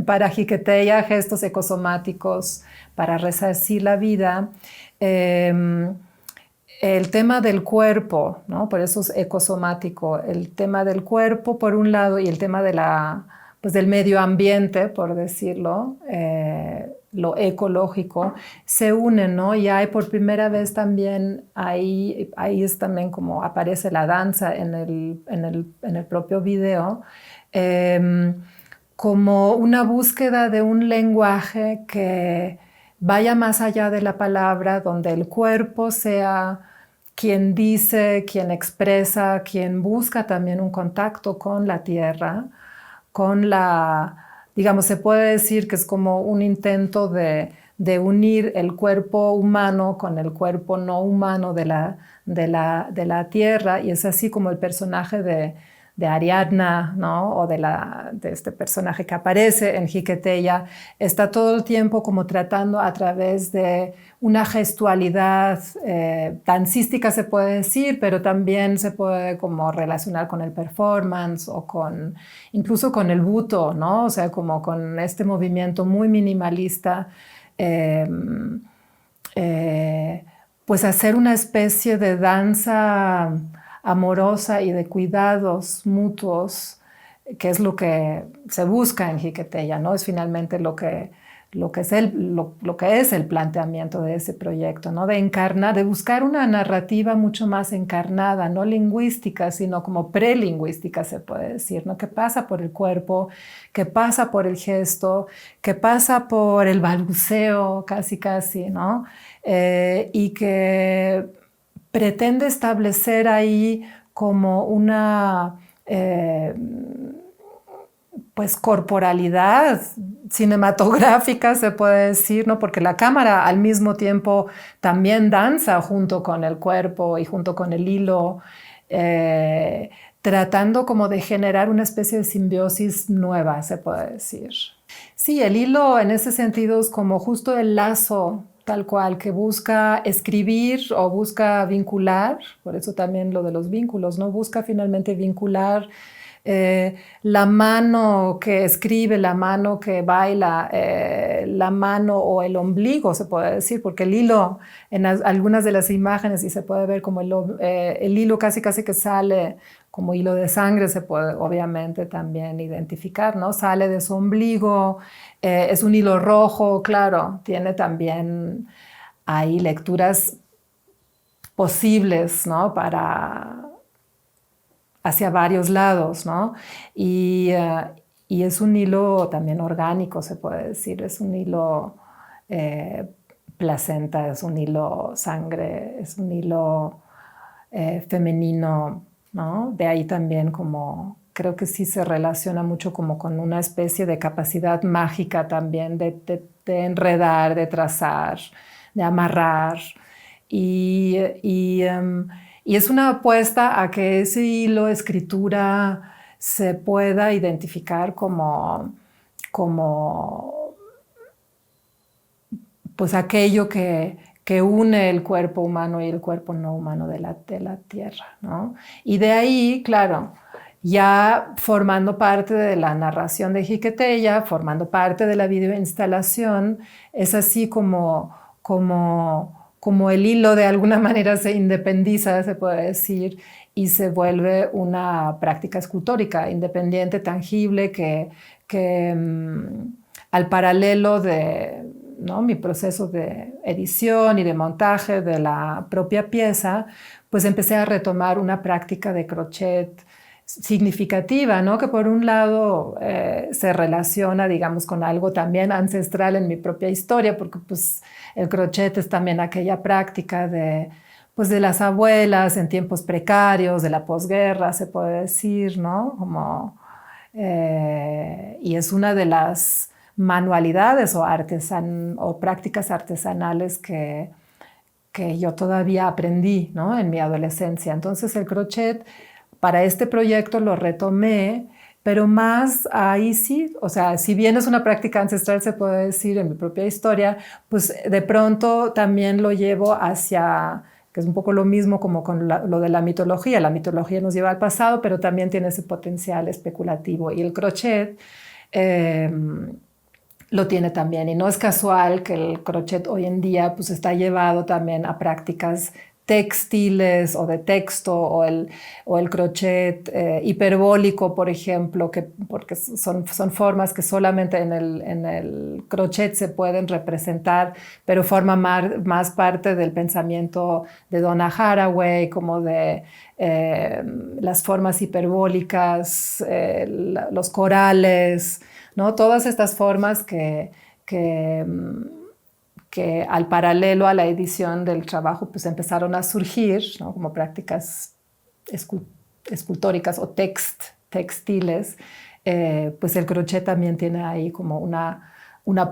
para Jiqueteya, gestos ecosomáticos para resarcir la vida. El tema del cuerpo, ¿no? Por eso es ecosomático, el tema del cuerpo por un lado y el tema de pues del medio ambiente, por decirlo, lo ecológico, se unen, ¿no? Y hay por primera vez también, ahí es también como aparece la danza en el propio video, como una búsqueda de un lenguaje que vaya más allá de la palabra, donde el cuerpo sea quien dice, quien expresa, quien busca también un contacto con la tierra, con digamos, se puede decir que es como un intento de unir el cuerpo humano con el cuerpo no humano de la tierra, y es así como el personaje de Ariadna, ¿no? O de este personaje que aparece en Jiqueteya, está todo el tiempo como tratando a través de una gestualidad dancística, se puede decir, pero también se puede como relacionar con el performance o incluso con el buto, ¿no? O sea, como con este movimiento muy minimalista, pues hacer una especie de danza amorosa y de cuidados mutuos, que es lo que se busca en Jiqueteya, ¿no? Es finalmente lo que es el planteamiento de ese proyecto, ¿no? De encarnar, de buscar una narrativa mucho más encarnada, no lingüística, sino como prelingüística, se puede decir, ¿no? Que pasa por el cuerpo, que pasa por el gesto, que pasa por el balbuceo, casi, ¿no? Y que pretende establecer ahí como una pues corporalidad cinematográfica, se puede decir, ¿no? Porque la cámara al mismo tiempo también danza junto con el cuerpo y junto con el hilo, tratando como de generar una especie de simbiosis nueva, se puede decir. Sí, el hilo en ese sentido es como justo el lazo tal cual, que busca escribir o busca vincular, por eso también lo de los vínculos, ¿no? Busca finalmente vincular la mano que escribe, la mano que baila, la mano o el ombligo, se puede decir, porque el hilo, en algunas de las imágenes, y se puede ver como el hilo casi que sale como hilo de sangre, se puede obviamente también identificar, ¿no? Sale de su ombligo, es un hilo rojo, claro, tiene también ahí lecturas posibles, ¿no? Hacia varios lados, ¿no? Y es un hilo también orgánico, se puede decir, es un hilo placenta, es un hilo sangre, es un hilo femenino, ¿no? De ahí también como creo que sí se relaciona mucho como con una especie de capacidad mágica también de enredar, de trazar, de amarrar. Y es una apuesta a que ese hilo de escritura se pueda identificar como pues aquello que une el cuerpo humano y el cuerpo no humano de la tierra, ¿no? Y de ahí, claro, ya formando parte de la narración de Jiqueteya, formando parte de la videoinstalación, es así como el hilo de alguna manera se independiza, se puede decir, y se vuelve una práctica escultórica independiente, tangible, que al paralelo de, ¿no?, mi proceso de edición y de montaje de la propia pieza, pues empecé a retomar una práctica de crochet significativa, ¿no? Que por un lado se relaciona, digamos, con algo también ancestral en mi propia historia, porque pues el crochet es también aquella práctica pues, de las abuelas en tiempos precarios, de la posguerra, se puede decir, ¿no? Y es una de las manualidades o prácticas artesanales que yo todavía aprendí, ¿no?, en mi adolescencia. Entonces el crochet para este proyecto lo retomé, pero más ahí sí, o sea, si bien es una práctica ancestral, se puede decir en mi propia historia, pues de pronto también lo llevo hacia, que es un poco lo mismo como con lo de la mitología. La mitología nos lleva al pasado, pero también tiene ese potencial especulativo. Y el crochet lo tiene también. Y no es casual que el crochet hoy en día pues, está llevado también a prácticas textiles o de texto o el crochet hiperbólico, por ejemplo, porque son formas que solamente en el crochet se pueden representar, pero forman más parte del pensamiento de Donna Haraway, como de las formas hiperbólicas, los corales, ¿no? Todas estas formas que al paralelo a la edición del trabajo pues empezaron a surgir, ¿no? Como prácticas escultóricas o textiles, pues el crochet también tiene ahí como una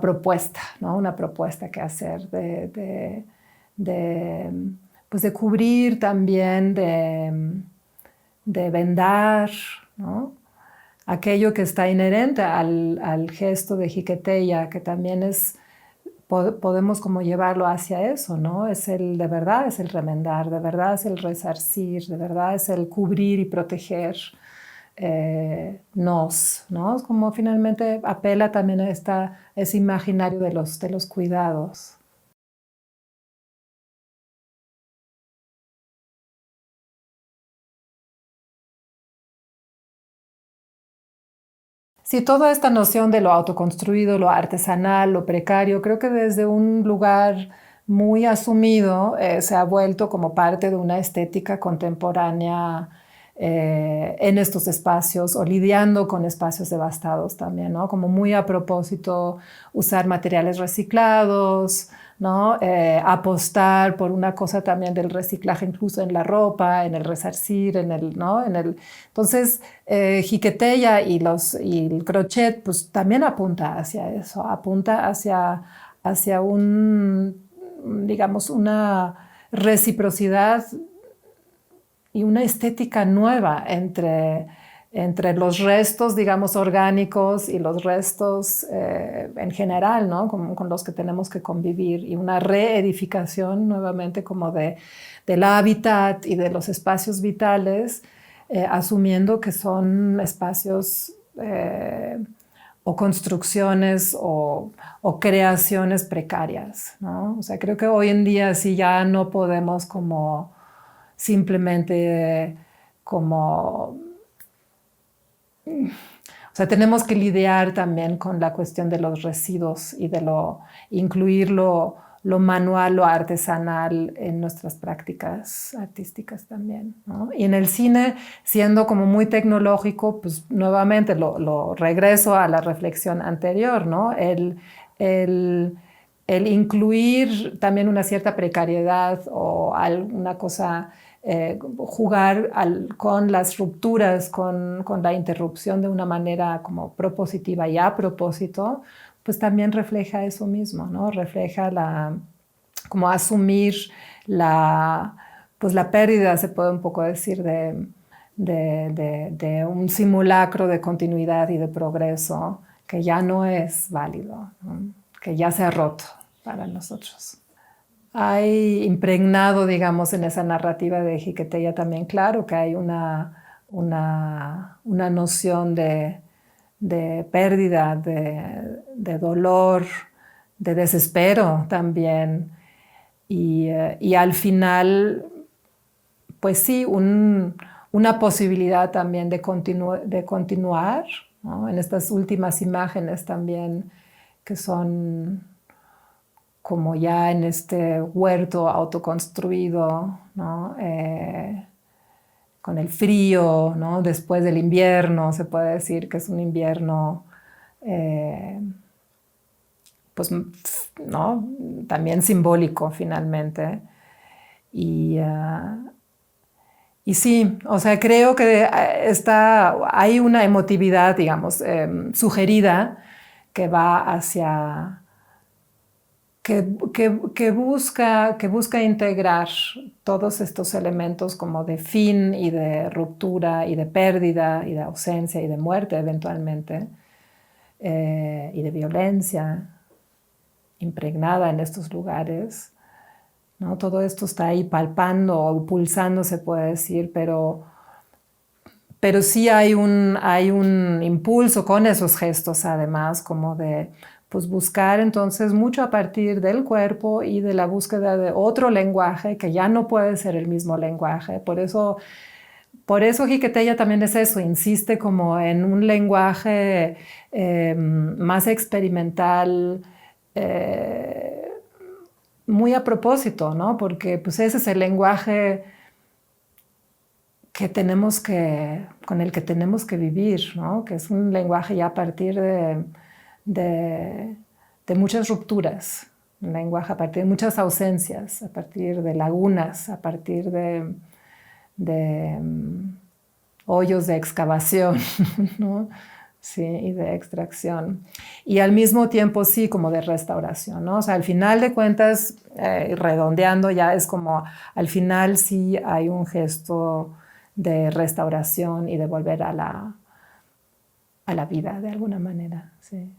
propuesta, ¿no? Una propuesta que hacer pues de cubrir también, de vendar, ¿no? Aquello que está inherente al gesto de Jiqueteya, que también podemos como llevarlo hacia eso, ¿no? De verdad es el remendar, de verdad es el resarcir, de verdad es el cubrir y proteger ¿no? Es como finalmente apela también a ese imaginario de los cuidados. Sí, toda esta noción de lo autoconstruido, lo artesanal, lo precario, creo que desde un lugar muy asumido se ha vuelto como parte de una estética contemporánea en estos espacios o lidiando con espacios devastados también, ¿no? Como muy a propósito usar materiales reciclados, ¿no? Apostar por una cosa también del reciclaje incluso en la ropa, en el resarcir, ¿no? Entonces, Jiqueteya y el crochet pues también apunta hacia eso, apunta hacia digamos, una reciprocidad y una estética nueva entre los restos, digamos, orgánicos y los restos en general, ¿no? Con los que tenemos que convivir, y una reedificación nuevamente como del hábitat y de los espacios vitales, asumiendo que son espacios o construcciones o creaciones precarias, ¿no? O sea, creo que hoy en día sí ya no podemos como simplemente como... O sea, tenemos que lidiar también con la cuestión de los residuos y de incluir lo manual, lo artesanal en nuestras prácticas artísticas también, ¿no? Y en el cine, siendo como muy tecnológico, pues nuevamente lo regreso a la reflexión anterior, ¿no? El incluir también una cierta precariedad o alguna cosa, jugar con las rupturas, con la interrupción de una manera como propositiva y a propósito, pues también refleja eso mismo, ¿no? Refleja como asumir pues la pérdida, se puede un poco decir, de un simulacro de continuidad y de progreso que ya no es válido, ¿no? Que ya se ha roto para nosotros. Hay impregnado, digamos, en esa narrativa de Jiqueteya también, claro, que hay una noción de pérdida, de dolor, de desespero también. Y al final, pues sí, una posibilidad también de continuar, ¿no? En estas últimas imágenes también, que son como ya en este huerto autoconstruido, ¿no? Con el frío, ¿no? Después del invierno, se puede decir que es un invierno, pues, ¿no? También simbólico finalmente. Y sí, o sea, creo que hay una emotividad, digamos, sugerida, que va hacia... Que busca integrar todos estos elementos como de fin y de ruptura y de pérdida y de ausencia y de muerte eventualmente, y de violencia impregnada en estos lugares, ¿no? Todo esto está ahí palpando o pulsando, se puede decir, pero sí hay un impulso con esos gestos, además, como de pues buscar entonces mucho a partir del cuerpo y de la búsqueda de otro lenguaje que ya no puede ser el mismo lenguaje. Por eso Hiqueteya también es eso, insiste como en un lenguaje más experimental, muy a propósito, ¿no? Porque pues ese es el lenguaje con el que tenemos que vivir, ¿no? Que es un lenguaje ya a partir de muchas rupturas, un lenguaje a partir de muchas ausencias, a partir de lagunas, a partir de hoyos de excavación, ¿no? Sí, y de extracción. Y al mismo tiempo, sí, como de restauración, ¿no? O sea, al final de cuentas, redondeando ya es como, al final sí hay un gesto de restauración y de volver a la vida de alguna manera, sí.